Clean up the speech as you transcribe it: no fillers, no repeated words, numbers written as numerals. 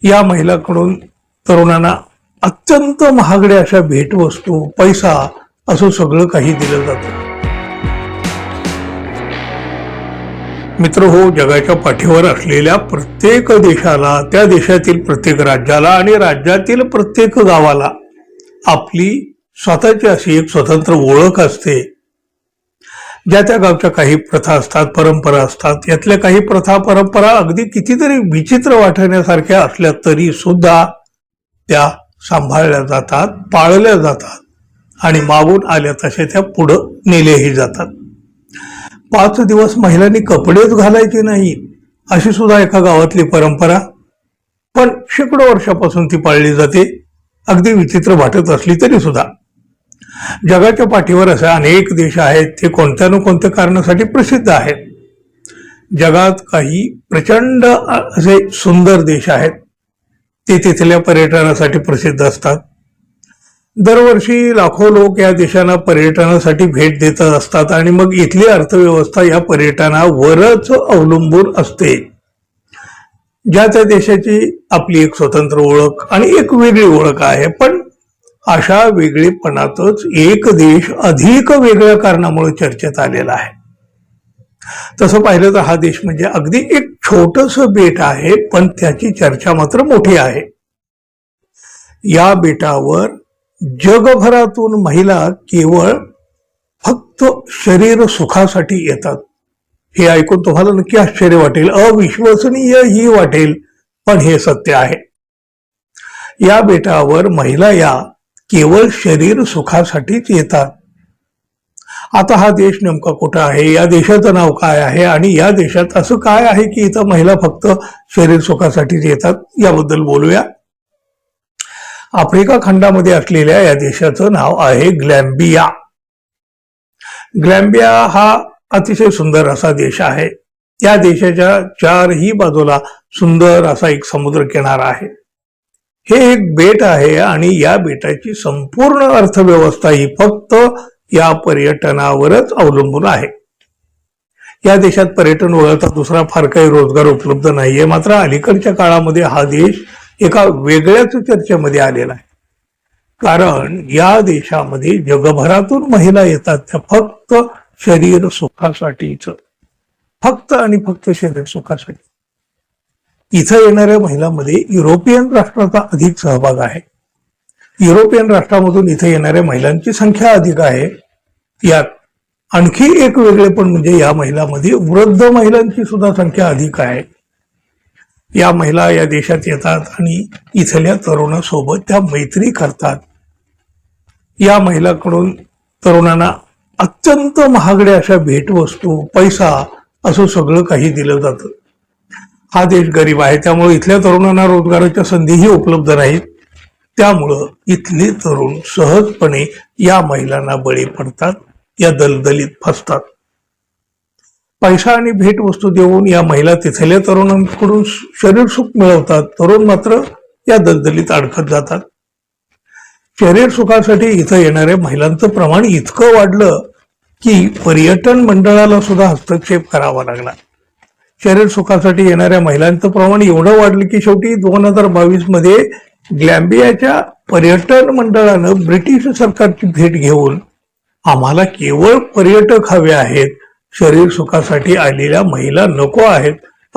या महिलांकडून तरुणांना अत्यंत महागड्या अशा भेटवस्तू, पैसा असं सगळं काही दिलं जातं. मित्र हो, जगाच्या पाठीवर असलेल्या प्रत्येक देशाला, त्या देशातील प्रत्येक राज्याला आणि राज्यातील प्रत्येक गावाला आपली स्वतःची अशी एक स्वतंत्र ओळख असते. ज्या त्या गावच्या काही प्रथा असतात, परंपरा असतात. यातल्या काही प्रथा परंपरा अगदी कितीतरी विचित्र वाटण्यासारख्या असल्या तरी सुद्धा त्या सांभाळल्या जातात, पाळल्या जातात आणि मागून आल्या तशा त्या पुढं नेलेही जातात. 5 दिवस महिलांनी कपडेच घालायचे नाही अशी सुद्धा एका गावातली परंपरा, पण शेकडो वर्षापासून ती पाळली जाते. अगदी विचित्र वाटत असली तरी सुद्धा जगाच्या पाठीवर असे अनेक देश आहेत, ते कोणत्या न कोणत्या कारणासाठी प्रसिद्ध आहेत. जगात काही प्रचंड असे सुंदर देश आहेत, ते तिथल्या पर्यटनासाठी प्रसिद्ध असतात. दरवर्षी लाखो लोक या देशांना पर्यटनासाठी भेट देत असतात आणि मग इथली अर्थव्यवस्था या पर्यटनावरच अवलंबून असते. ज्या त्या देशाची आपली एक स्वतंत्र ओळख आणि एक वेगळी ओळख आहे, पण अशा वेगळेपणातच एक देश अधिक वेगळ्या कारणामुळे चर्चेत आलेला आहे. तसं पाहिलं तर हा देश म्हणजे अगदी एक छोटस बेट आहे, पण त्याची चर्चा मात्र मोठी आहे. या बेटावर जगभरातून महिला केवळ फक्त शरीर सुखासाठी येतात. हे ऐकून तुम्हाला नक्की आश्चर्य वाटेल, अविश्वसनीय ही वाटेल, पण हे सत्य आहे. या बेटावर महिला या केवळ शरीर सुखासाठीच येतात. आता हा देश नेमका कुठं आहे, या देशाचं नाव काय आहे आणि या देशात असं काय आहे की इथं महिला फक्त शरीर सुखासाठीच येतात, याबद्दल बोलूया. आफ्रिका खंडामध्ये असलेल्या या देशाचं नाव आहे ग्लॅम्बिया. ग्लॅम्बिया हा अतिशय सुंदर असा देश आहे. या देशाच्या चारही बाजूला सुंदर असा एक समुद्र किनारा आहे. हे एक बेट आहे आणि या बेटाची संपूर्ण अर्थव्यवस्था ही फक्त या पर्यटनावरच अवलंबून आहे. या देशात पर्यटन वगळता दुसरा फार काही रोजगार उपलब्ध नाहीये. मात्र अलीकडच्या काळामध्ये हा देश एका वेगळ्याच चर्चेमध्ये आलेला आहे, कारण या देशामध्ये जगभरातून महिला येतात, त्या फक्त शरीर सुखासाठीच, फक्त आणि फक्त शरीर सुखासाठी. इथं येणाऱ्या महिलांमध्ये युरोपियन राष्ट्राचा अधिक सहभाग आहे. युरोपियन राष्ट्रामधून इथे येणाऱ्या महिलांची संख्या अधिक आहे. यात आणखी एक वेगळेपण म्हणजे या महिलांमध्ये वृद्ध महिलांची सुद्धा संख्या अधिक आहे. या महिला या देशात येतात आणि इथल्या तरुणासोबत त्या मैत्री करतात. या महिलांकडून तरुणांना अत्यंत महागड्या अशा भेटवस्तू, पैसा असं सगळं काही दिलं जातं. हा देश गरीब आहे, त्यामुळे इथल्या तरुणांना रोजगाराच्या संधीही उपलब्ध नाहीत. त्यामुळं इथले तरुण सहजपणे या महिलांना बळी पडतात, या दलदलीत फसतात. पैसा आणि भेटवस्तू देऊन या महिला तिथल्या तरुणांकडून शरीर सुख मिळवतात. तरुण मात्र या दलदलीत अडकत जातात. शरीर सुखासाठी इथं येणाऱ्या महिलांचं प्रमाण इतकं वाढलं की पर्यटन मंडळाला सुद्धा हस्तक्षेप करावा लागला. शरीर सुखासाठी येणाऱ्या महिलांचं प्रमाण एवढं वाढलं की शेवटी 2022 मध्ये ग्लॅम्बियाच्या पर्यटन मंडळानं ब्रिटिश सरकारची भेट घेऊन आम्हाला केवळ पर्यटक हवे आहेत, शरीर सुखासाठी आलेल्या महिला नको आहेत